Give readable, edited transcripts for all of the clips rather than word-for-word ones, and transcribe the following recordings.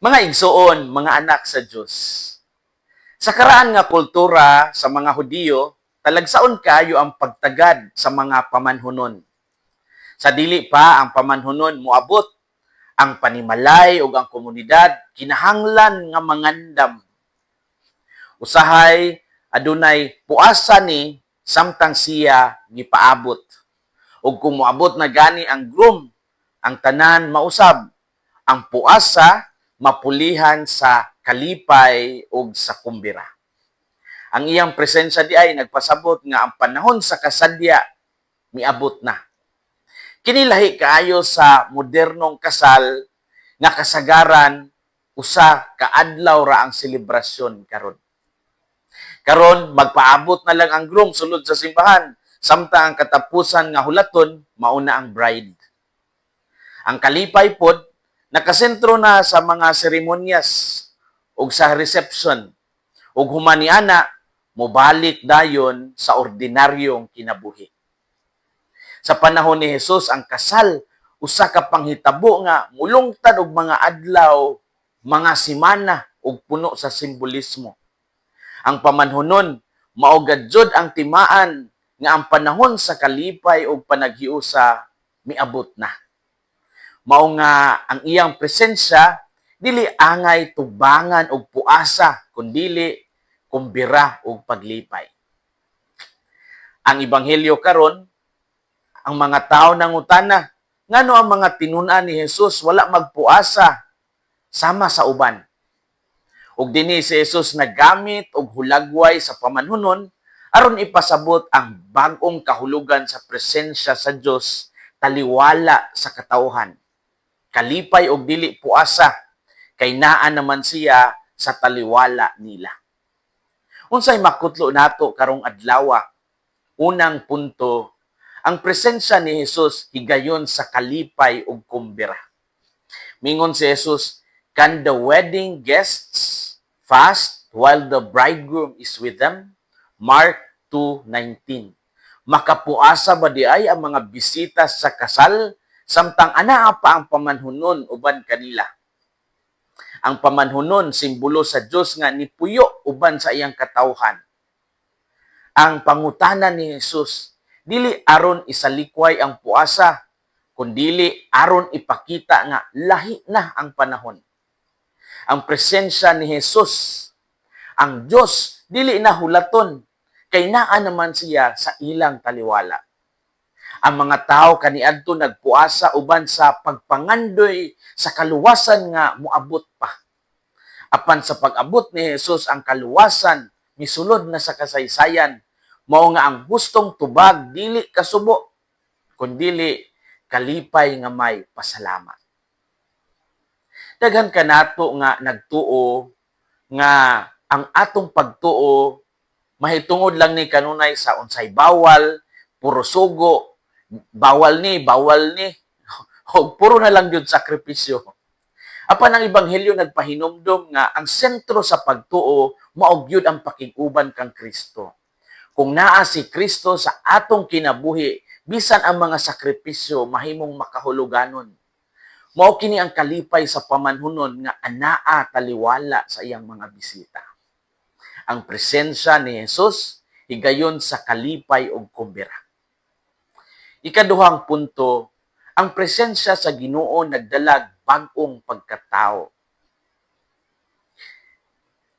Mga igsoon, mga anak sa Diyos. Sa karaan nga kultura sa mga Hudiyo, talagsaon kayo ang pagtagad sa mga pamanhunon. Sa dili pa ang pamanhunon moabot, ang panimalay ug ang komunidad kinahanglan nga mangandam. Usahay adunay puasa ni samtang siya gipaabot. Ug kung moabot na gani ang groom, ang tanan mausab. Ang puasa mapulihan sa kalipay ug sa kumbira. Ang iyang presensya di ay nagpasabot nga ang panahon sa kasadya miabot na. Kinilahi kaayo sa modernong kasal nga kasagaran usa ka adlaw ra ang selebrasyon karon. Karon magpaabot na lang ang groom sulod sa simbahan samtang ang katapusan nga hulaton mauna ang bride. Ang kalipay pod nakasentro na sa mga seremonyas ug sa reception ug humaniana mobalik dayon sa ordinaryong kinabuhi. Sa panahon ni Jesus ang kasal usa ka panghitabo nga mulungtad og mga adlaw, mga semana ug puno sa simbolismo. Ang pamanhunon mao gayud ang timaan nga ang panahon sa kalipay ug panaghiusa miabot na. Mao nga ang iyang presensya dili angay tubangan og puasa kundili kumbira og paglipay. Ang ebanghelyo karon ang mga tao nangutana ngano ang mga tinun-an ni Jesus wala magpuasa sama sa uban. Ug dinhi si Jesus nagamit og hulagway sa pamanhunon aron ipasabot ang bag-ong kahulugan sa presensya sa Dios taliwala sa katawhan. Kalipay og dili puasa kay naa naman siya sa taliwala nila. Unsay makutlo nato karong adlaw? Unang punto, ang presensya ni Jesus higayon sa kalipay ug kumbira. Mingon si Jesus, can the wedding guests fast while the bridegroom is with them? Mark 2:19. Makapuasa ba di ay ang mga bisita sa kasal samtang anaa pa ang pamanhunon uban kanila? Ang pamanhunon simbolo sa Dios nga nipuyo uban sa iyang katawhan. Ang pangutana ni Jesus dili aron isalikway ang puasa, kundili aron ipakita nga lahi na ang panahon. Ang presensya ni Jesus, ang Dios dili na hulaton kay naa naman siya sa ilang taliwala. Ang mga tao kaniadto nagpuasa uban sa pagpangandoy sa kaluwasan nga moabot pa. Apan sa pag-abot ni Jesus ang kaluwasan misulod na sa kasaysayan, mao nga ang hustong tubag dili kasubo kundili kalipay nga may pasalamat. Daghan kanato nga nagtuo nga ang atong pagtuo mahitungod lang ni kanunay sa unsay bawal, puro sugo, bawal ni, o puro na lang yun sakripisyo. Apan ang ebanghelyo nagpahinumdom nga ang sentro sa pagtuo mao gyud ang pakiguban kang Kristo. Kung naa si Kristo sa atong kinabuhi, bisan ang mga sakripisyo mahimong makahuluganon. Mao kini ang kalipay sa pamanhunon nga anaa taliwala sa iyang mga bisita. Ang presensya ni Jesus higayon sa kalipay ug kumbira. Ikaduhang punto, ang presensya sa Ginoo nagdalag bag-ong pagkatao.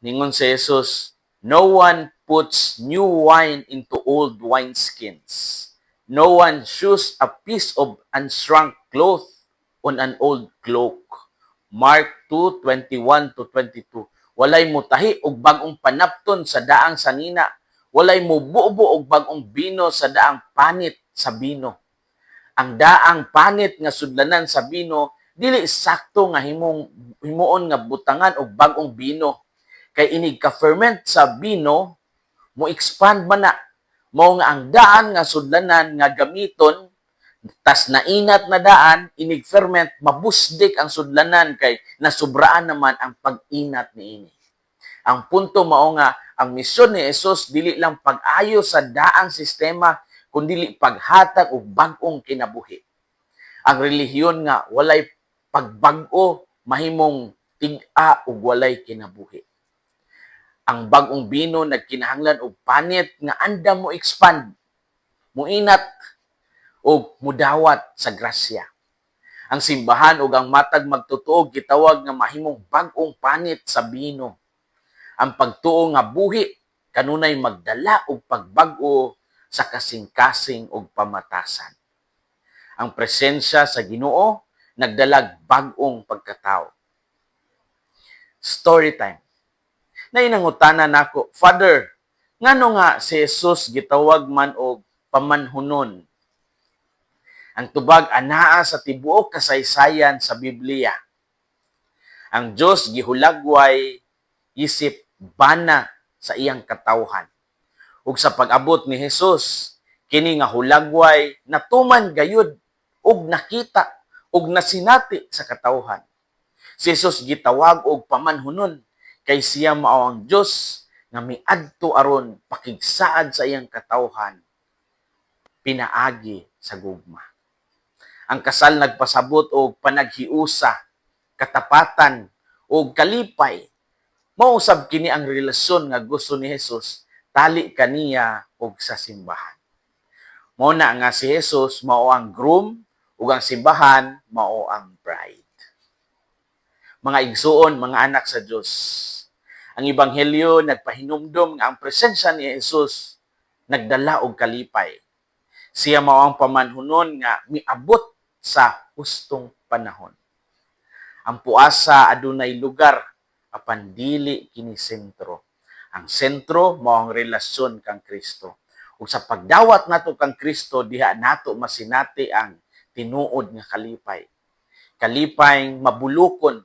Ningon si Jesus, no one puts new wine into old wineskins. No one sews a piece of unshrunk cloth on an old cloak. Mark 2:21-22. Walay mutahi og bag-ong panapton sa daang sanina. Walay mububo og bag-ong bino sa daang panit sa bino. Ang daang panit nga sudlanan sa bino dili sakto nga himuon nga butangan og bag-ong bino. Kay inig ka-ferment sa bino, mo expand man na. Mao nga ang daan nga sudlanan nga gamiton, tas nainat na daan, inig ferment, mabusdik ang sudlanan kay nasubraan naman ang pag-inat niini. Ang punto mao nga, ang misyon ni Jesus dili lang pag-ayo sa daang sistema, kundi paghatag og bag-ong kinabuhi. Ang relihiyon nga walay pagbag-o mahimong tig-a ug walay kinabuhi. Ang bag-ong bino nagkinahanglan og panit nga andam mo expand, muinat o mudawat sa grasya. Ang simbahan ug ang matag magtutuo gitawag nga mahimong bag-ong panit sa bino. Ang pagtuo nga buhi kanunay magdala og pagbag-o sa kasing-kasing ug pamatasan. Ang presensya sa Ginoo nagdalag bag-ong pagkatao. Story time. Nainangutana nako, Father, ngano nga si Jesus gitawag man og pamanhunon? Ang tubag anaa sa tibuok kasaysayan sa Biblia. Ang Dios gihulagway isip bana sa iyang katawhan. Ug sa pag-abot ni Jesus, kini nga hulagway natuman gayud ug nakita ug nasinati sa katawhan. Si Jesus gitawag og pamanhunon kay siya mao ang Dios nga miadto aron pakigsaad sa iyang katawhan pinaagi sa gugma. Ang kasal nagpasabot og panaghiusa, katapatan ug kalipay. Mausab kini ang relasyon nga gusto ni Jesus tali kaniya ug sa simbahan. Mao na nga si Jesus mao ang groom ug ang simbahan mao ang bride. Mga igsuon, mga anak sa Dios, ang ebanghelyo nagpahinumdom nga ang presensya ni Jesus nagdala og kalipay. Siya mao ang pamanhunon nga miabot sa hustong panahon. Ang puasa adunay lugar apan dili kini sentro. Ang sentro mao ang relasyon kang Kristo. Ug sa pagdawat nato kang Kristo diha nato masinati ang tinuod nga kalipay. Kalipay mabulukon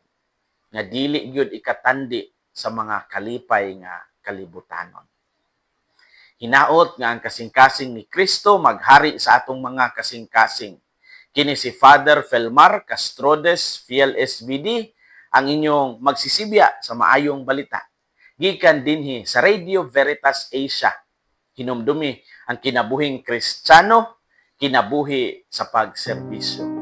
nga dili gyud ikatandi sa mga kalipay nga kalibutanon. Hinaot nga ang kasing-kasing ni Kristo maghari sa atong mga kasing-kasing. Kini si Father Felmar Castrodes, Fiel SVD, ang inyong magsisibya sa maayong balita. Gikan dinhi sa Radio Veritas Asia. Hinumdumi ang kinabuhing Kristiyano, kinabuhi sa pagserbisyo.